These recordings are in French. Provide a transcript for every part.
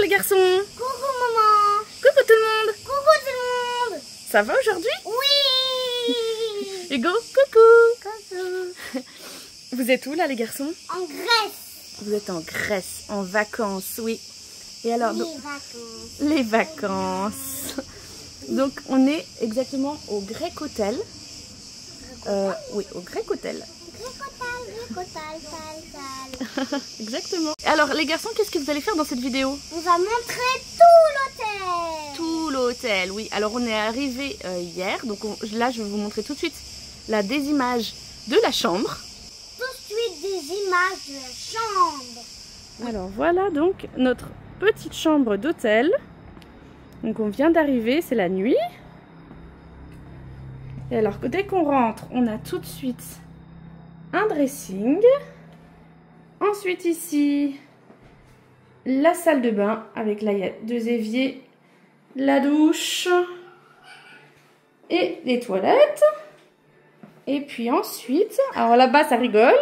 les garçons. Coucou maman. Coucou tout le monde. Coucou tout le monde. Ça va aujourd'hui? Oui. Hugo, coucou. Coucou. Vous êtes où là les garçons? En Grèce. Vous êtes en Grèce, en vacances, oui. Et alors, Les vacances. les vacances. Donc on est exactement au Grec Hotel. Oui, au Grec Hotel. Exactement. Alors les garçons, qu'est-ce que vous allez faire dans cette vidéo? On va montrer tout l'hôtel. Tout l'hôtel, oui. Alors on est arrivé hier, donc là je vais vous montrer tout de suite des images de la chambre. Tout de suite des images de la chambre. Alors voilà donc notre petite chambre d'hôtel. Donc on vient d'arriver, c'est la nuit. Et alors dès qu'on rentre, on a tout de suite un dressing. Ensuite ici, la salle de bain avec là il y a 2 éviers, la douche et les toilettes. Et puis ensuite, alors là-bas ça rigole.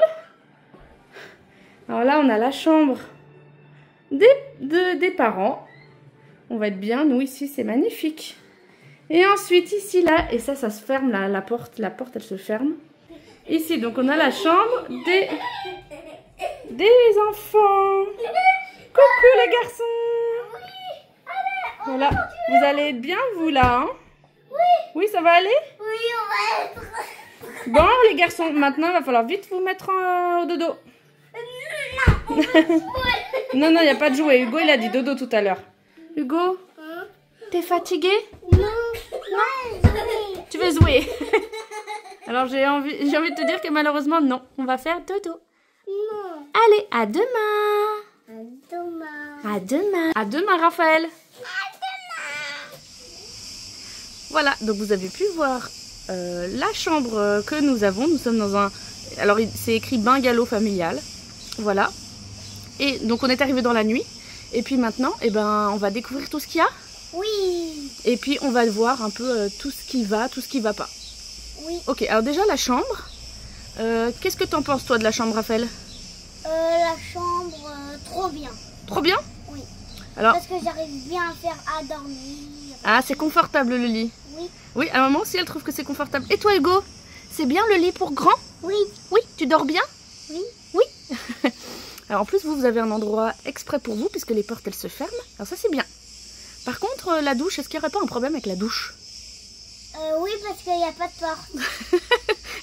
Alors là on a la chambre des parents. On va être bien, nous ici c'est magnifique. Et ensuite ici là, et ça se ferme, la porte elle se ferme. Ici donc on a la chambre des enfants. Coucou les garçons. Voilà, vous allez être bien vous là hein? Oui, ça va aller? Oui, on va être... Bon les garçons, maintenant il va falloir vite vous mettre au dodo. Non, il n'y a pas de jouet. Hugo il a dit dodo tout à l'heure. Hugo, t'es fatigué? Non. Tu veux jouer? Alors j'ai envie de te dire que malheureusement non, on va faire dodo. Non. Allez, à demain. À demain. À demain. À demain Raphaël. À demain. Voilà, donc vous avez pu voir la chambre que nous avons. Nous sommes dans un... Alors c'est écrit bungalow familial. Voilà. Et donc on est arrivé dans la nuit. Et puis maintenant, eh ben, on va découvrir tout ce qu'il y a. Oui. Et puis on va voir un peu tout ce qui va, tout ce qui va pas. Oui. Ok, alors déjà la chambre. Qu'est-ce que t'en penses toi de la chambre Raphaël? La chambre, trop bien. Trop bien? Oui. Alors, parce que j'arrive bien à faire à dormir. Ah, c'est confortable le lit. Oui. Oui, à maman aussi elle trouve que c'est confortable. Et toi Hugo? C'est bien le lit pour grand? Oui. Oui, tu dors bien? Oui. Oui. Alors en plus vous avez un endroit exprès pour vous puisque les portes elles se ferment. Alors ça c'est bien. Par contre la douche, est-ce qu'il n'y aurait pas un problème avec la douche? Oui, parce qu'il n'y a pas de porte.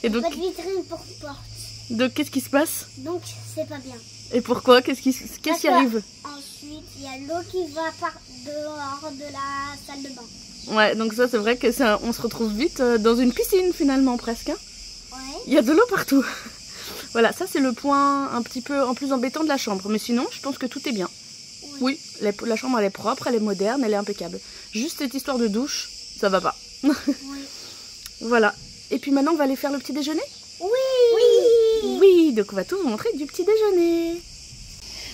Et donc, pas de vitrine pour porte. Donc qu'est-ce qui se passe? Donc c'est pas bien. Et pourquoi? Qu'est-ce qui arrive? Ensuite il y a l'eau qui va par dehors de la salle de bain. Ouais, donc ça c'est vrai que on se retrouve vite dans une piscine finalement presque. Hein. Ouais. Il y a de l'eau partout. Voilà, ça c'est le point un petit peu en plus embêtant de la chambre. Mais sinon, je pense que tout est bien. Oui, la chambre elle est propre, elle est moderne, elle est impeccable. Juste cette histoire de douche, ça va pas. Oui. Voilà. Et puis maintenant, on va aller faire le petit déjeuner? Oui. Oui. Oui, donc on va tout vous montrer du petit déjeuner.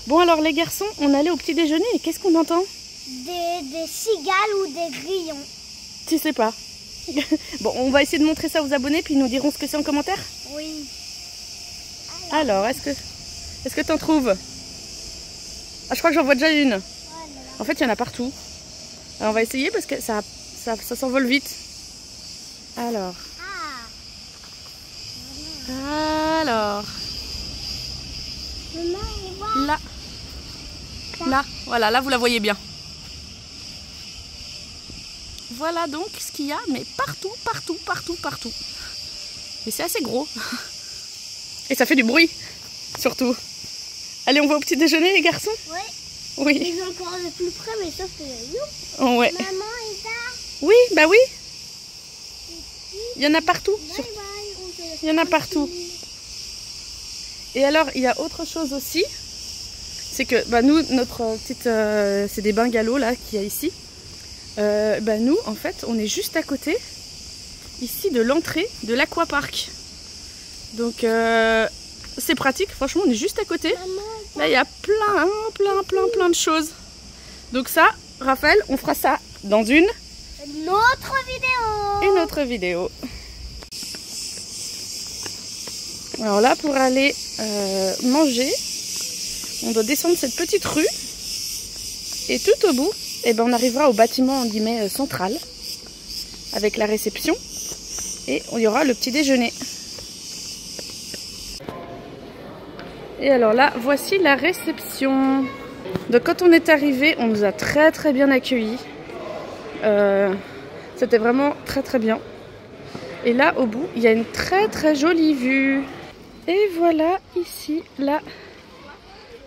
Bon alors les garçons, on allait au petit déjeuner et qu'est-ce qu'on entend? Des cigales ou des grillons. Tu sais pas. Bon, on va essayer de montrer ça aux abonnés puis ils nous diront ce que c'est en commentaire. Oui. Alors, est-ce que t'en trouves? Ah, je crois que j'en vois déjà une. Voilà. En fait, il y en a partout. Alors, on va essayer parce que ça s'envole vite. Alors. Alors. Là. Voilà, là, vous la voyez bien. Voilà donc ce qu'il y a, mais partout. Et c'est assez gros. Et ça fait du bruit, surtout. Allez, on va au petit déjeuner, les garçons? Ouais. Oui. Ils sont encore de plus près, mais sauf que... Oh, ouais. Maman est là. Oui, bah oui. Il y en a partout. Bye bye. Il y en a partout. Et alors, il y a autre chose aussi. C'est que, bah nous, notre petite... c'est des bungalows, là, qu'il y a ici. Bah nous, en fait, on est juste à côté, ici, de l'entrée de l'aquapark. Donc, c'est pratique. Franchement, on est juste à côté. Là, il y a plein de choses. Donc ça, Raphaël, on fera ça dans une autre vidéo. Alors là, pour aller manger, on doit descendre cette petite rue. Et tout au bout, eh ben, on arrivera au bâtiment en guillemets central avec la réception et il y aura le petit déjeuner. Et alors là, voici la réception. Donc quand on est arrivé, on nous a très bien accueillis. C'était vraiment très bien. Et là, au bout, il y a une très jolie vue. Et voilà, ici, là,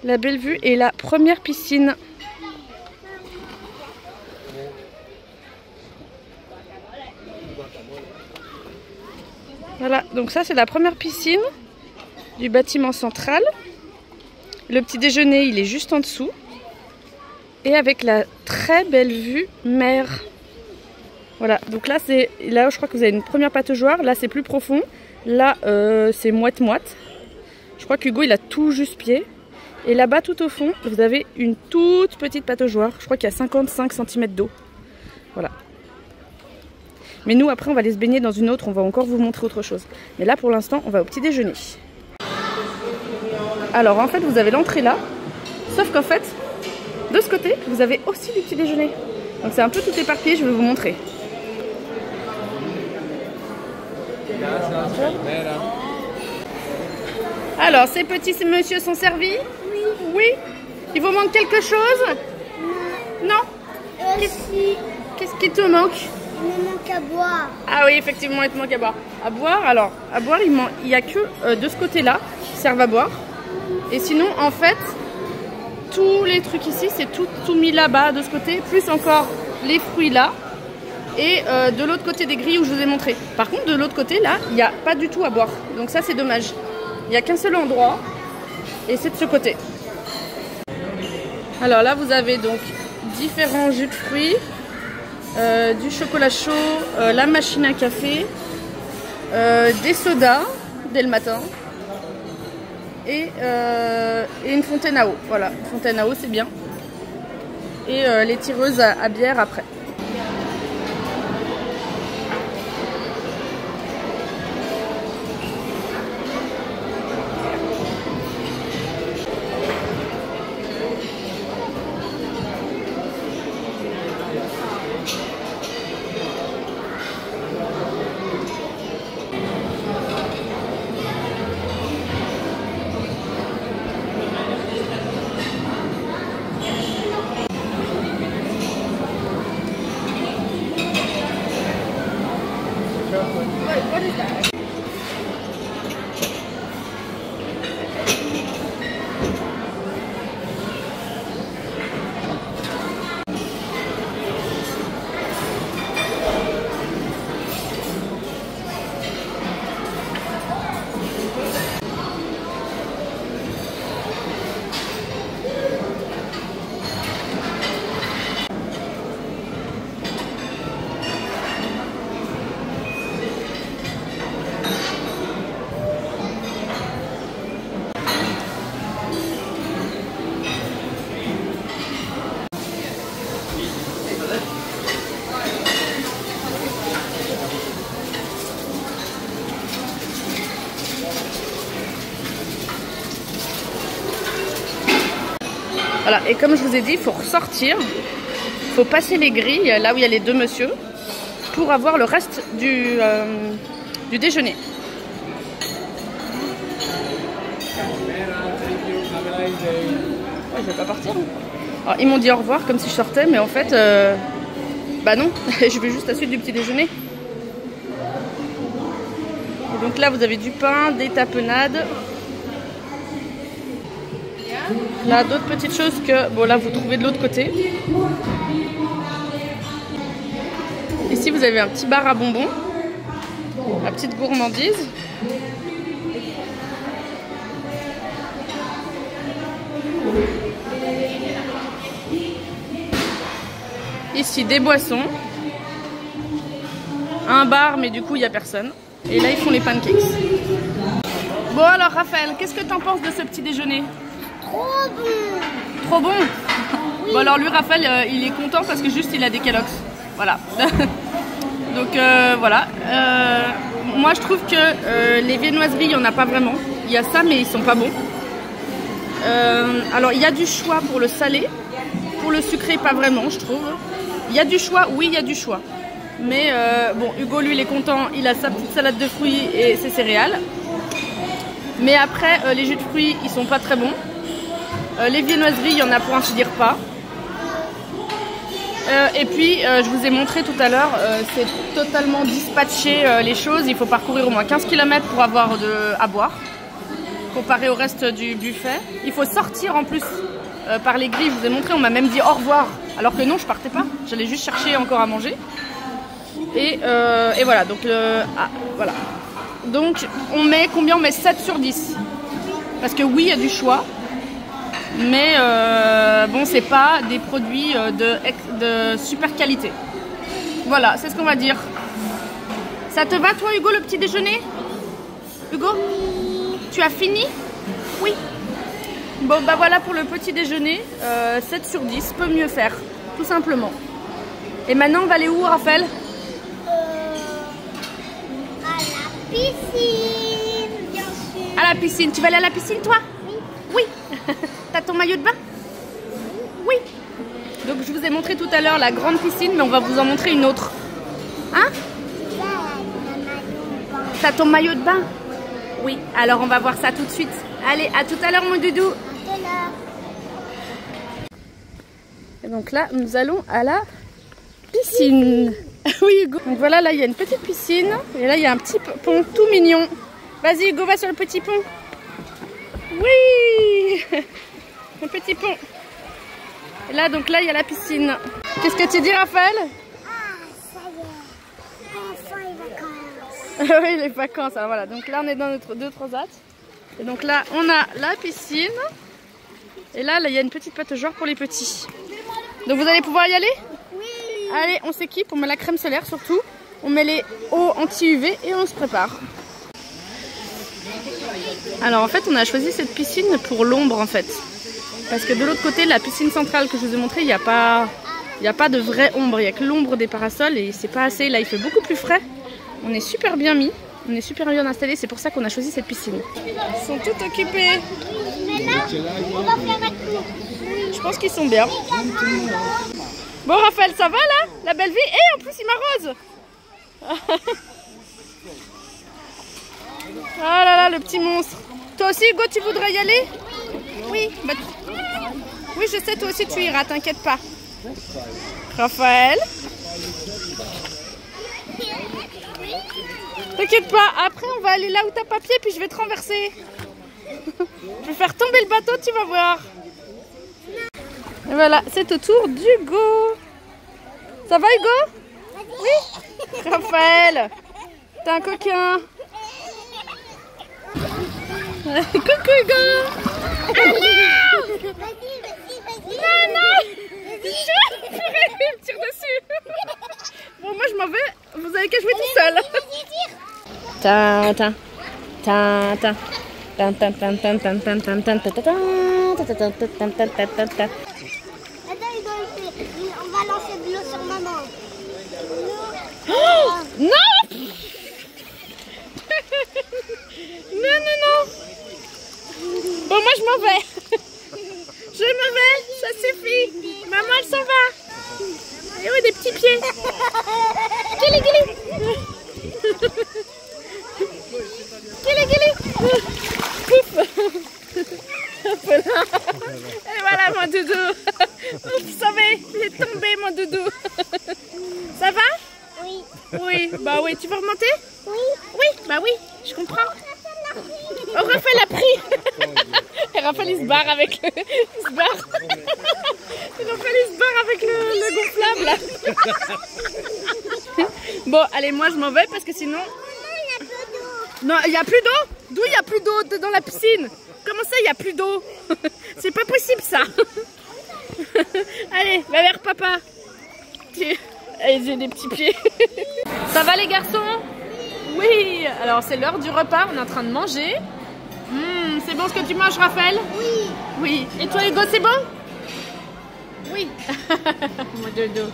la belle vue et la première piscine. Voilà, donc ça, c'est la première piscine du bâtiment central. Le petit déjeuner, il est juste en dessous. Et avec la très belle vue mer. Voilà, donc là, je crois que vous avez une première pataugeoire. Là, c'est plus profond. Là, c'est moite-moite. Je crois qu'Hugo, il a tout juste pied. Et là-bas, tout au fond, vous avez une toute petite pataugeoire. Je crois qu'il y a 55 cm d'eau. Voilà. Mais nous, après, on va aller se baigner dans une autre. On va encore vous montrer autre chose. Mais là, pour l'instant, on va au petit déjeuner. Alors, en fait, vous avez l'entrée là. Sauf qu'en fait, de ce côté, vous avez aussi du petit déjeuner. Donc, c'est un peu tout éparpillé. Je vais vous montrer. Alors, ces petits messieurs sont servis? Oui. Il vous manque quelque chose? Non. Qu'est-ce qui te manque? Il me manque à boire. Ah oui, effectivement, il te manque à boire. À boire, alors, à boire, il n'y a que de ce côté-là qui servent à boire. Et sinon, en fait, tous les trucs ici, c'est tout mis là-bas, de ce côté, plus encore les fruits là. Et de l'autre côté des grilles où je vous ai montré. Par contre, de l'autre côté, là, il n'y a pas du tout à boire. Donc ça, c'est dommage. Il n'y a qu'un seul endroit. Et c'est de ce côté. Alors là, vous avez donc différents jus de fruits. Du chocolat chaud, la machine à café, des sodas dès le matin et une fontaine à eau. Voilà, une fontaine à eau, c'est bien. Et les tireuses à bière après. What is that? Voilà, et comme je vous ai dit, il faut ressortir, il faut passer les grilles, là où il y a les deux messieurs, pour avoir le reste du déjeuner. Ouais, je vais pas partir. Alors, ils m'ont dit au revoir comme si je sortais, mais en fait, bah non, je vais juste à la suite du petit déjeuner. Et donc là, vous avez du pain, des tapenades. Là, d'autres petites choses que, bon là, vous trouvez de l'autre côté. Ici, vous avez un petit bar à bonbons, la petite gourmandise. Ici, des boissons. Un bar, mais du coup, il n'y a personne. Et là, ils font les pancakes. Bon, alors, Raphaël, qu'est-ce que tu en penses de ce petit déjeuner? Trop bon. Trop bon. Oui. Bon, alors, lui, Raphaël, il est content parce que juste, il a des Kellogg's. Voilà. Donc, voilà. Moi, je trouve que les viennoiseries, il n'y en a pas vraiment. Il y a ça, mais ils sont pas bons. Alors, il y a du choix pour le salé. pour le sucré, pas vraiment, je trouve. Il y a du choix, oui, il y a du choix. Mais bon, Hugo, lui, il est content. Il a sa petite salade de fruits et ses céréales. Mais après, les jus de fruits, ils sont pas très bons. Les viennoiseries, il y en a pour ainsi dire pas. Et puis, je vous ai montré tout à l'heure, c'est totalement dispatché les choses. Il faut parcourir au moins 15 km pour avoir à boire, comparé au reste du buffet. Il faut sortir en plus par les grilles. Je vous ai montré, on m'a même dit au revoir. Alors que non, je partais pas. J'allais juste chercher encore à manger. Et voilà, donc voilà. Donc, on met combien? On met 7 sur 10. Parce que oui, il y a du choix. Mais bon, c'est pas des produits de super qualité. Voilà, c'est ce qu'on va dire. Ça te va toi, Hugo, le petit déjeuner? Hugo, tu as fini? Oui. Bon, bah voilà pour le petit déjeuner. 7 sur 10, peut mieux faire, tout simplement. Et maintenant, on va aller où, Raphaël? À la piscine, bien sûr. À la piscine. Tu vas aller à la piscine, toi? Oui. T'as ton maillot de bain? Oui. Donc je vous ai montré tout à l'heure la grande piscine, mais on va vous en montrer une autre. Hein? T'as ton maillot de bain? Oui. Alors on va voir ça tout de suite. Allez, à tout à l'heure mon doudou. À tout à l'heure. Et donc là, nous allons à la piscine. Oui, Hugo. Donc voilà, là il y a une petite piscine. Et là il y a un petit pont tout mignon. Vas-y Hugo, va sur le petit pont. Oui. Le petit pont. Et là, donc là, il y a la piscine. Qu'est-ce que tu dis, Raphaël? Ah, ça y est. Enfin, les vacances. Oui, les vacances. Alors voilà, donc là, on est dans notre 2 transat. Et donc là, on a la piscine. Et là, il y a une petite pataugeoire pour les petits. Donc vous allez pouvoir y aller? Oui. Allez, on s'équipe, on met la crème solaire surtout. On met les eaux anti-UV et on se prépare. Alors en fait, on a choisi cette piscine pour l'ombre en fait. Parce que de l'autre côté, la piscine centrale que je vous ai montré, il n'y a pas de vraie ombre. Il n'y a que l'ombre des parasols et c'est pas assez. Là, il fait beaucoup plus frais. On est super bien mis. On est super bien installé. C'est pour ça qu'on a choisi cette piscine. Ils sont tous occupés. Mais là, on va faire un tour. Je pense qu'ils sont bien. Bon, Raphaël, ça va là? La belle vie? Et en plus, il m'arrose. Oh là là, le petit monstre. Toi aussi, Hugo, tu voudrais y aller? Oui. Bah, oui, je sais, toi aussi, tu iras, t'inquiète pas. Raphaël? T'inquiète pas, après, on va aller là où t'as papier, puis je vais te renverser. Je vais faire tomber le bateau, tu vas voir. Et voilà, c'est au tour d'Hugo. Ça va, Hugo? Oui. Raphaël, t'es un coquin. Coucou Hugo. Vas-y. Non, non. Je me tire dessus. Bon, moi je m'en vais. Vous avez qu'à jouer tout seul. Tintin. Tintin. Tintin. Tintin. Tintin. Tintin. Tintin. On va lancer de l'eau sur maman. Oh, non. Non. Bon, moi je m'en vais. Je m'en vais, ça suffit. Maman, elle s'en va. Et oui, des petits pieds. Guili. Pouf. Hop là. Et voilà mon doudou. Vous savez, il est tombé mon doudou. Ça va? Oui. Oui, bah oui. Tu veux remonter? Oui. Oui, bah oui, je comprends. Oh, Raphaël a pris. Et Raphaël il se barre avec le... Il se barre. Raphaël il se barre avec le gonflable là. Bon, allez, moi je m'en vais parce que sinon... Non, il n'y a plus d'eau? D'où il n'y a plus d'eau dans la piscine? Comment ça il n'y a plus d'eau? C'est pas possible ça. Allez, va vers papa. Allez, j'ai des petits pieds. Ça va les garçons? Oui. Alors c'est l'heure du repas, on est en train de manger. C'est bon ce que tu manges, Raphaël? Oui. Oui. Et toi Hugo, c'est bon? Oui. Mon dodo.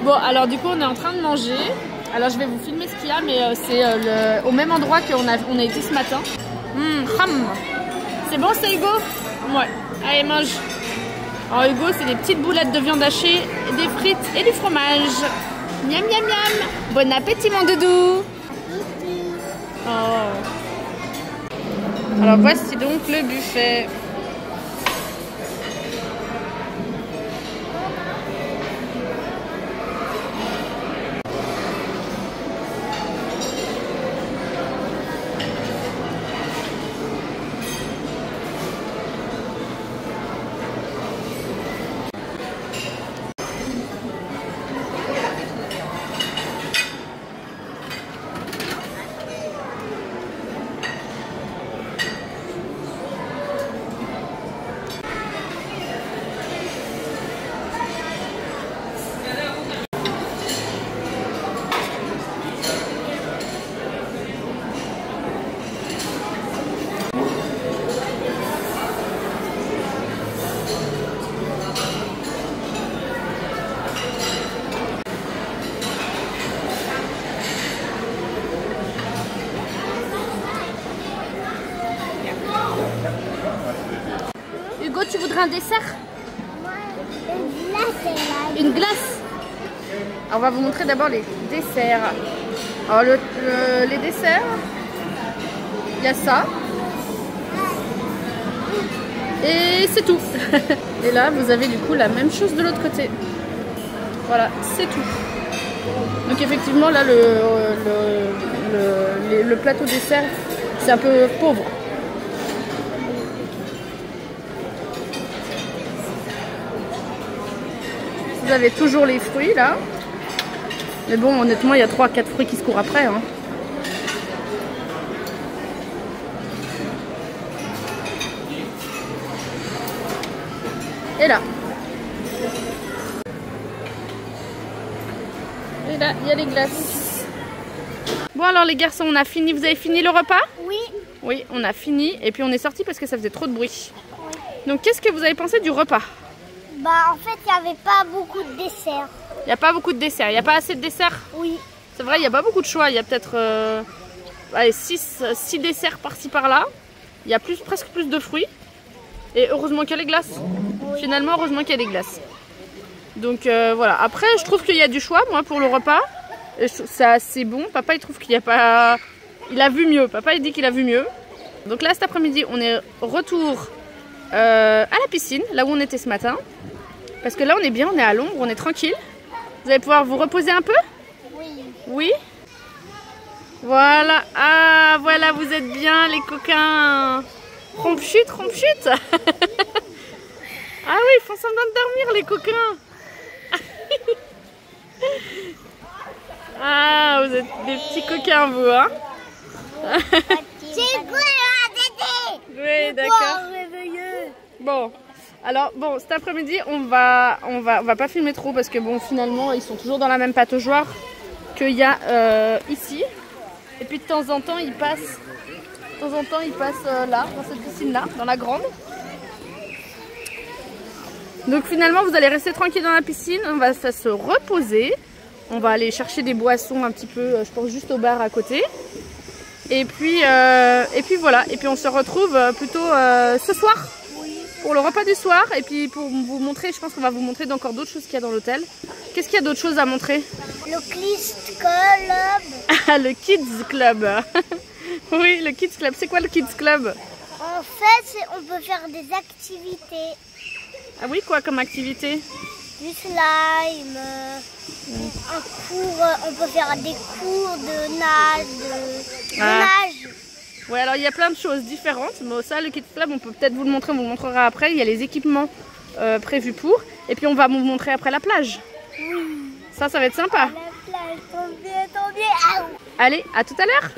Bon, alors du coup on est en train de manger. Alors je vais vous filmer ce qu'il y a, mais c'est au même endroit qu'on a été ce matin. C'est bon, c'est Hugo? Ouais. Allez, mange. Alors Hugo, c'est des petites boulettes de viande hachée, des frites et du fromage. Miam miam miam. Bon appétit mon doudou. Oh. Alors voici donc le buffet. Hugo, tu voudrais un dessert? Une glace, Une glace? Alors, on va vous montrer d'abord les desserts. Alors les desserts, il y a ça. Et c'est tout. Et là, vous avez du coup la même chose de l'autre côté. Voilà, c'est tout. Donc effectivement, là, le plateau dessert, c'est un peu pauvre. Vous avez toujours les fruits là. Mais bon, honnêtement, il y a 3-4 fruits qui se courent après. Hein. Et là, il y a les glaces. Bon alors les garçons, on a fini. Vous avez fini le repas? Oui. Oui, on a fini. Et puis on est sorti parce que ça faisait trop de bruit. Donc qu'est-ce que vous avez pensé du repas? Bah en fait, il n'y avait pas beaucoup de desserts. Il n'y a pas beaucoup de desserts. Il n'y a pas assez de desserts? Oui. C'est vrai, il n'y a pas beaucoup de choix. Il y a peut-être 6 desserts par-ci par-là. Il y a presque plus de fruits. Et heureusement qu'il y a les glaces. Oui. Finalement, heureusement qu'il y a des glaces. Donc voilà. Après, je trouve qu'il y a du choix, moi, pour le repas. C'est assez bon. Papa, il trouve qu'il n'y a pas... Il a vu mieux. Papa, il dit qu'il a vu mieux. Donc là, cet après-midi, on est retour à la piscine, là où on était ce matin. Parce que là, on est bien, on est à l'ombre, on est tranquille. Vous allez pouvoir vous reposer un peu? Oui. Oui? Voilà. Ah, voilà, vous êtes bien, les coquins. Rompe-chute, rompe-chute. Ah oui, ils font semblant de dormir, les coquins. Ah, vous êtes des petits coquins, vous, hein? C'est quoi, Tété? Oui, d'accord. Bon. Alors bon, cet après-midi, on va pas filmer trop parce que bon, finalement, ils sont toujours dans la même pataugeoire qu'il y a ici. Et puis de temps en temps, ils passent, là, dans cette piscine-là, dans la grande. Donc finalement, vous allez rester tranquille dans la piscine. On va se reposer. On va aller chercher des boissons un petit peu, je pense juste au bar à côté. Et puis voilà. Et puis on se retrouve plutôt ce soir. Pour le repas du soir, et puis pour vous montrer, je pense qu'on va vous montrer encore d'autres choses qu'il y a dans l'hôtel. Qu'est-ce qu'il y a d'autres choses à montrer? Le Kids Club. Ah, le Kids Club. Oui, le Kids Club. C'est quoi le Kids Club? En fait, on peut faire des activités. Ah oui, quoi comme activité? Du slime, un cours, on peut faire des cours de nage, nage. Ouais, alors il y a plein de choses différentes. Mais ça, le Kids Club, on peut peut-être vous le montrer, on vous le montrera après. Il y a les équipements prévus pour. Et puis on va vous montrer après la plage. Oui. Ça va être sympa. La plage, tombe bien. Allez, à tout à l'heure.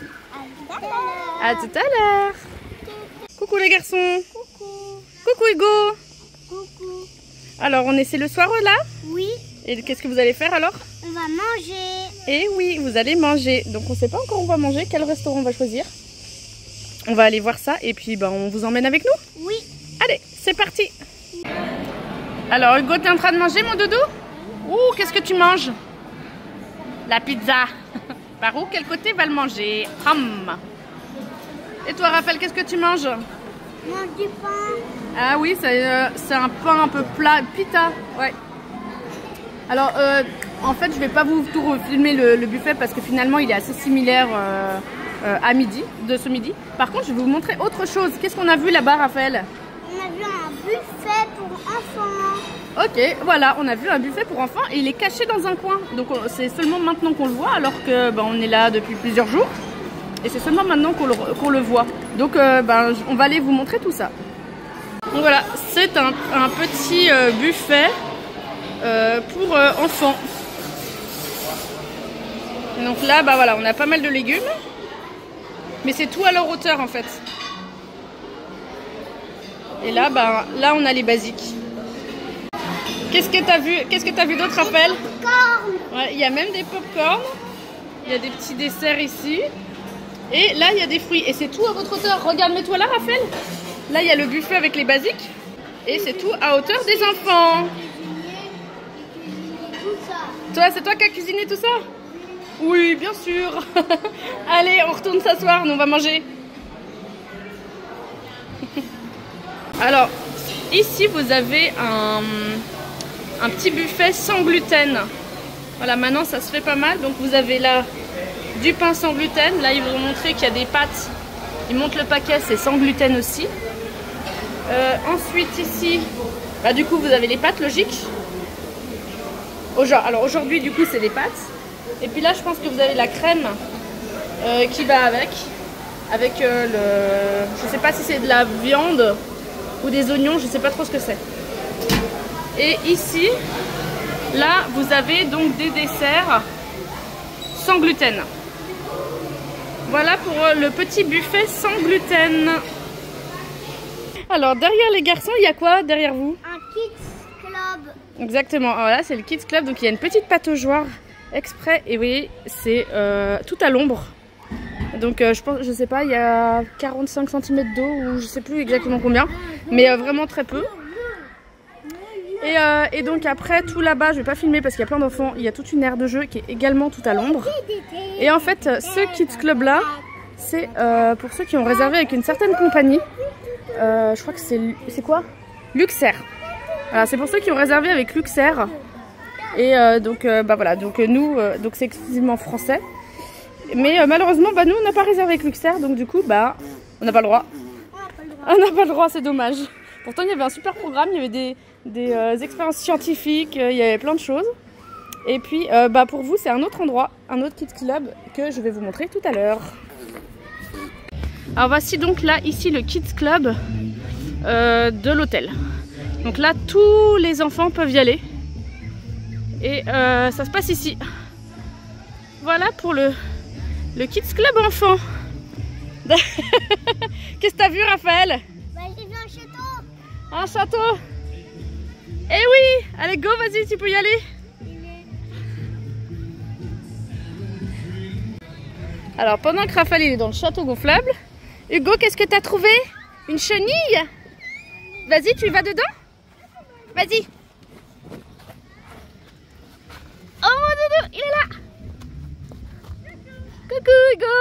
À tout à l'heure. Coucou les garçons. Coucou. Coucou Hugo. Coucou. Alors, c'est le soir là? Oui. Et qu'est-ce que vous allez faire alors? On va manger. Et oui, vous allez manger. Donc on ne sait pas encore où on va manger, quel restaurant on va choisir. On va aller voir ça et puis on vous emmène avec nous? Oui. Allez, c'est parti. Alors Hugo, t'es en train de manger mon doudou? Ouh, qu'est-ce que tu manges? La pizza. Par où, quel côté va le manger? Et toi Raphaël, qu'est-ce que tu manges? Mange du pain. Ah oui, c'est un pain un peu plat, pita, ouais. Alors, en fait, je vais pas vous tout refilmer le buffet parce que finalement, il est assez similaire à midi, de ce midi. Par contre, je vais vous montrer autre chose. Qu'est-ce qu'on a vu là-bas, Raphaël? On a vu un buffet pour enfants. Ok, voilà, on a vu un buffet pour enfants et il est caché dans un coin. Donc, c'est seulement maintenant qu'on le voit alors que on est là depuis plusieurs jours. Et c'est seulement maintenant qu'on le voit. Donc, on va aller vous montrer tout ça. Donc voilà, c'est un petit buffet pour enfants. Donc là, voilà, on a pas mal de légumes. Mais c'est tout à leur hauteur en fait. Et là, là on a les basiques. Qu'est-ce que t'as vu? Qu'est-ce que t'as vu d'autre, Raphaël? Ouais, il y a même des pop-corn. Il y a des petits desserts ici. Et là, il y a des fruits. Et c'est tout à votre hauteur. Regarde, mets-toi là, Raphaël. Là, il y a le buffet avec les basiques. Et c'est tout à hauteur des enfants. Toi, c'est toi qui as cuisiné tout ça? Oui, bien sûr. Allez, on retourne s'asseoir, nous on va manger. Alors, ici, vous avez un petit buffet sans gluten. Voilà, maintenant, ça se fait pas mal. Donc, vous avez là du pain sans gluten. Là, ils vont montrer qu'il y a des pâtes. Ils montrent le paquet, c'est sans gluten aussi. Ensuite, ici, du coup, vous avez les pâtes, logique. Alors, aujourd'hui, du coup, c'est les pâtes. Et puis là, je pense que vous avez la crème qui va avec. Avec je sais pas si c'est de la viande ou des oignons, je sais pas trop ce que c'est. Et ici, là, vous avez donc des desserts sans gluten. Voilà pour le petit buffet sans gluten. Alors, derrière les garçons, il y a quoi derrière vous? Un Kids Club. Exactement. Alors là, c'est le Kids Club. Donc, il y a une petite pataugeoire exprès. Et vous voyez, c'est tout à l'ombre. Donc, je sais pas, il y a 45 cm d'eau ou je sais plus exactement combien. Mais vraiment très peu. Et donc après, tout là-bas, je vais pas filmer parce qu'il y a plein d'enfants. Il y a toute une aire de jeu qui est également tout à l'ombre. Et en fait, ce Kids Club là, c'est pour ceux qui ont réservé avec une certaine compagnie. Je crois que c'est quoi? Luxair. Voilà, c'est pour ceux qui ont réservé avec Luxair. Et donc voilà, donc nous, donc c'est exclusivement français. Mais malheureusement, nous on n'a pas réservé avec Luxair, donc du coup, on n'a pas le droit. On n'a pas le droit, c'est dommage. Pourtant, il y avait un super programme, il y avait des expériences scientifiques, il y avait plein de choses. Et puis, pour vous, c'est un autre endroit, un autre Kids Club que je vais vous montrer tout à l'heure. Alors voici donc là, ici, le Kids Club de l'hôtel. Donc là, tous les enfants peuvent y aller. Et ça se passe ici. Voilà pour le Kids Club enfant. Qu'est-ce que t'as vu, Raphaël? J'ai vu un château. Un château? Eh oui! Allez, go, vas-y, tu peux y aller. Alors, pendant que Raphaël est dans le château gonflable, Hugo, qu'est-ce que t'as trouvé? Une chenille? Vas-y, tu vas dedans? Vas-y. Oh mon doudou, il est là. Coucou Hugo.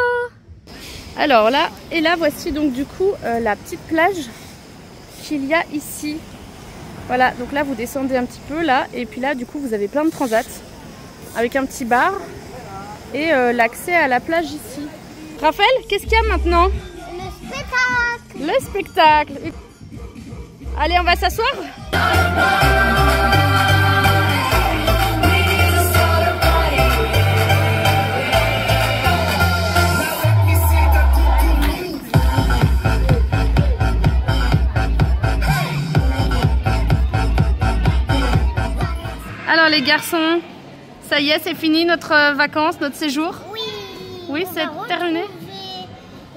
Alors là, et là voici donc du coup la petite plage qu'il y a ici. Voilà, donc là vous descendez un petit peu là, et puis là du coup vous avez plein de transats avec un petit bar et l'accès à la plage ici. Raphaël, qu'est-ce qu'il y a maintenant? Le spectacle. Le spectacle. Allez, on va s'asseoir. Alors les garçons, ça y est, c'est fini notre vacances, notre séjour? Oui. Oui, c'est terminé.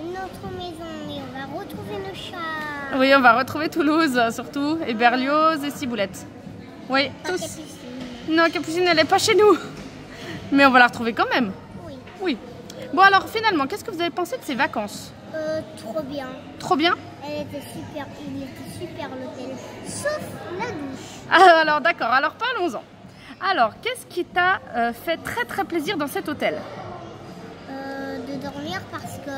Notre maison, et on va retrouver nos chats. Oui, on va retrouver Toulouse surtout, et Berlioz et Ciboulette. Oui, tous. Capucine. Non, Capucine, elle n'est pas chez nous. Mais on va la retrouver quand même. Oui. Oui. Bon alors finalement, qu'est-ce que vous avez pensé de ces vacances? Trop bien. Trop bien? Il était super l'hôtel. Sauf la douche. Ah, alors d'accord, alors parlons-en. Alors, qu'est-ce qui t'a fait très très plaisir dans cet hôtel? De dormir parce que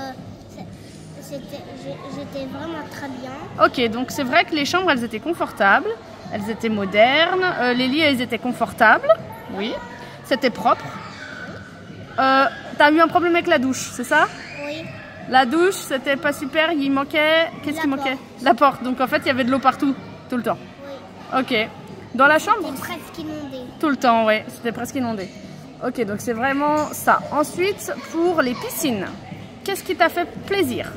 j'étais vraiment très bien. Ok, donc c'est vrai que les chambres, elles étaient confortables, elles étaient modernes, les lits, elles étaient confortables, oui, c'était propre. T'as eu un problème avec la douche, c'est ça? Oui. La douche, c'était pas super, il manquait... Qu'est-ce qui manquait? La porte, donc en fait, il y avait de l'eau partout, tout le temps. Oui. Ok. Dans la chambre? C'était presque inondé. Tout le temps, oui, c'était presque inondé. Ok, donc c'est vraiment ça. Ensuite, pour les piscines, qu'est-ce qui t'a fait plaisir?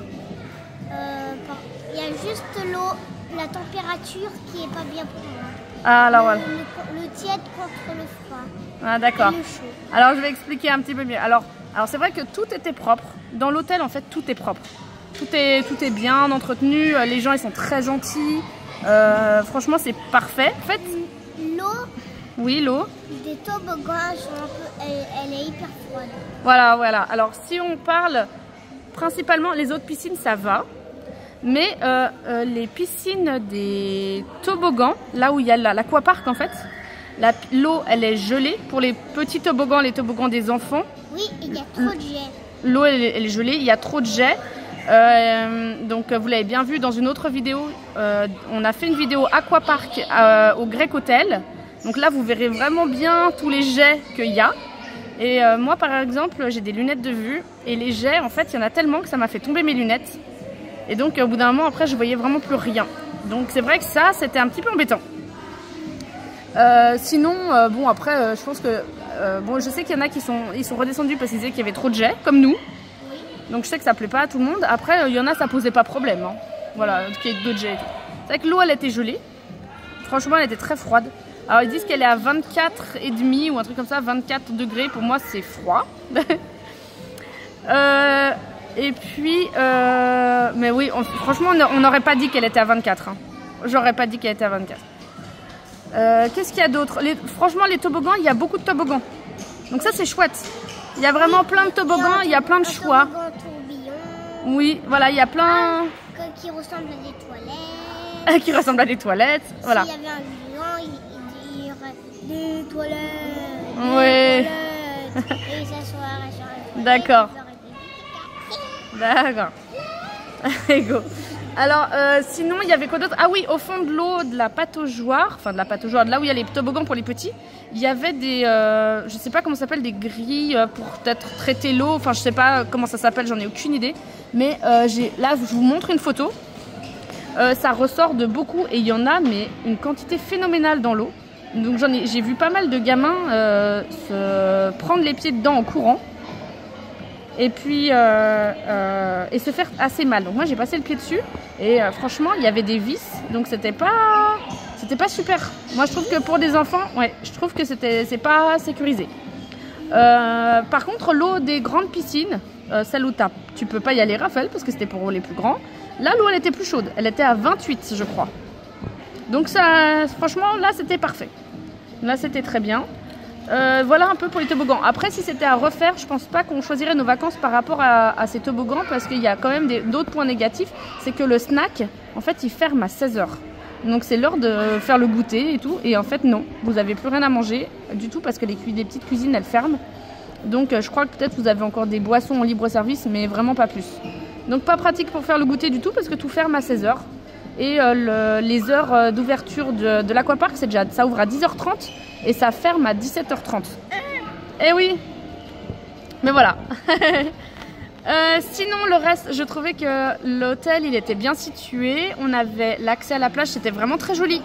Il y a juste l'eau, la température qui est pas bien pour moi. Ah, alors voilà. Le tiède contre le froid. Ah, d'accord. Et le chaud. Alors, je vais expliquer un petit peu mieux. Alors c'est vrai que tout était propre. Dans l'hôtel, en fait, tout est propre. Tout est bien entretenu. Les gens, ils sont très gentils. Franchement, c'est parfait. En fait, L'eau oui, l'eau. des toboggans, elle est hyper froide. Voilà, voilà. Alors, si on parle principalement, les autres piscines, ça va. Mais les piscines des toboggans, là où il y a l'aquapark, en fait, l'eau, elle est gelée. Pour les petits toboggans, les toboggans des enfants, Oui, il y a trop de jet. l'eau, elle est gelée. Il y a trop de jet. Donc, vous l'avez bien vu dans une autre vidéo. On a fait une vidéo aquapark au Grec Hotel. Donc là, vous verrez vraiment bien tous les jets qu'il y a. Et moi, par exemple, j'ai des lunettes de vue. Et les jets, en fait, il y en a tellement que ça m'a fait tomber mes lunettes. Et donc, au bout d'un moment, après, je voyais vraiment plus rien. Donc, c'est vrai que ça, c'était un petit peu embêtant. Sinon, bon, après, je pense que... bon, je sais qu'il y en a qui sont redescendus parce qu'ils disaient qu'il y avait trop de jets, comme nous. Donc, je sais que ça plaît pas à tout le monde. Après, il y en a, ça posait pas problème. Hein. Voilà, qu'il y ait d'autres jets et tout. C'est vrai que l'eau, elle était gelée. Franchement, elle était très froide. Alors, ils disent qu'elle est à 24,5 ou un truc comme ça, 24 degrés. Pour moi, c'est froid. Et puis, mais oui, franchement, on n'aurait pas dit qu'elle était à 24. Hein. J'aurais pas dit qu'elle était à 24. Qu'est-ce qu'il y a d'autre? Franchement, les toboggans, il y a beaucoup de toboggans. Donc ça, c'est chouette. Il y a vraiment plein de toboggans, il y a plein de choix. Tourbillon, Oui, voilà, il y a plein... qui ressemble à des toilettes. qui ressemblent à des toilettes. Voilà. S'il y avait un géant, il dirait des toilettes. Oui. Et s'asseoir sur la toilette. D'accord. D'accord. Ego. Alors, sinon, il y avait quoi d'autre? Ah oui, au fond de l'eau de la pataugeoire, enfin de la pataugeoire, de là où il y a les toboggans pour les petits, il y avait des, je sais pas comment ça s'appelle, des grilles pour peut-être traiter l'eau. Enfin, je sais pas comment ça s'appelle, j'en ai aucune idée. Mais là, je vous montre une photo. Ça ressort de beaucoup et il y en a, mais une quantité phénoménale dans l'eau. Donc j'ai vu pas mal de gamins se prendre les pieds dedans en courant. Et puis et se faire assez mal. Donc moi j'ai passé le pied dessus et franchement il y avait des vis, donc c'était pas super. Moi je trouve que pour des enfants, ouais, je trouve que c'est pas sécurisé. Par contre l'eau des grandes piscines, celle où tu peux pas y aller, Raphaël, parce que c'était pour les plus grands. Là l'eau elle était plus chaude, elle était à 28 je crois. Donc ça, franchement là c'était parfait. Là c'était très bien. Voilà un peu pour les toboggans. Après, si c'était à refaire, je pense pas qu'on choisirait nos vacances par rapport à ces toboggans, parce qu'il y a quand même d'autres points négatifs. C'est que le snack, en fait, il ferme à 16 h. Donc c'est l'heure de faire le goûter et tout. Et en fait, non, vous n'avez plus rien à manger du tout parce que les petites cuisines, elles ferment. Donc je crois que peut-être vous avez encore des boissons en libre service, mais vraiment pas plus. Donc pas pratique pour faire le goûter du tout parce que tout ferme à 16 h. Et les heures d'ouverture de l'aquapark, c'est déjà, ça ouvre à 10h30 et ça ferme à 17h30. Eh oui. Mais voilà. Sinon le reste, je trouvais que l'hôtel il était bien situé. On avait l'accès à la plage, c'était vraiment très joli.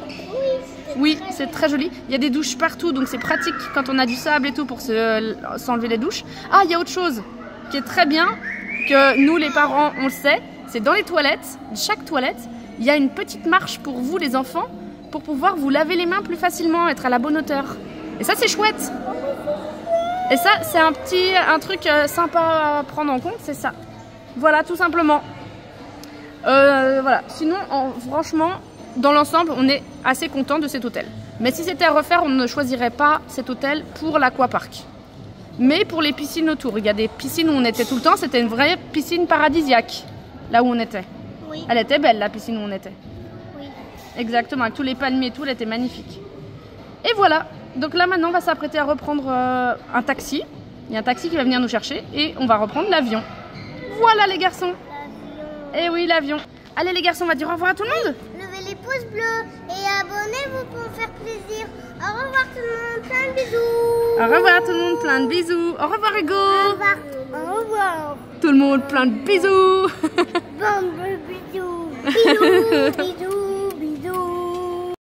Oui, c'est très joli. Il y a des douches partout, donc c'est pratique quand on a du sable et tout pour s'enlever les douches. Ah, il y a autre chose qui est très bien, que nous les parents on le sait, c'est dans les toilettes, chaque toilette. Il y a une petite marche pour vous les enfants pour pouvoir vous laver les mains plus facilement, être à la bonne hauteur. Et ça c'est chouette. Et ça c'est un truc sympa à prendre en compte, c'est ça. Voilà, tout simplement. Voilà. Sinon, franchement, dans l'ensemble, on est assez content de cet hôtel. Mais si c'était à refaire, on ne choisirait pas cet hôtel pour l'aquapark. Mais pour les piscines autour, il y a des piscines où on était tout le temps, c'était une vraie piscine paradisiaque, là où on était. Oui. Elle était belle, la piscine où on était. Oui. Exactement, avec tous les palmiers et tout, elle était magnifique. Et voilà, donc là maintenant on va s'apprêter à reprendre un taxi. Il y a un taxi qui va venir nous chercher et on va reprendre l'avion. Voilà les garçons. L'avion. Et oui, l'avion. Allez les garçons, on va dire au revoir à tout le monde. Levez les pouces bleus et abonnez-vous pour me faire plaisir. Au revoir tout le monde, plein de bisous. Au revoir tout le monde, plein de bisous. Au revoir Hugo. Au revoir. Au revoir. Tout le monde, plein de bisous. Bon, bisous. Bisous. Bisous.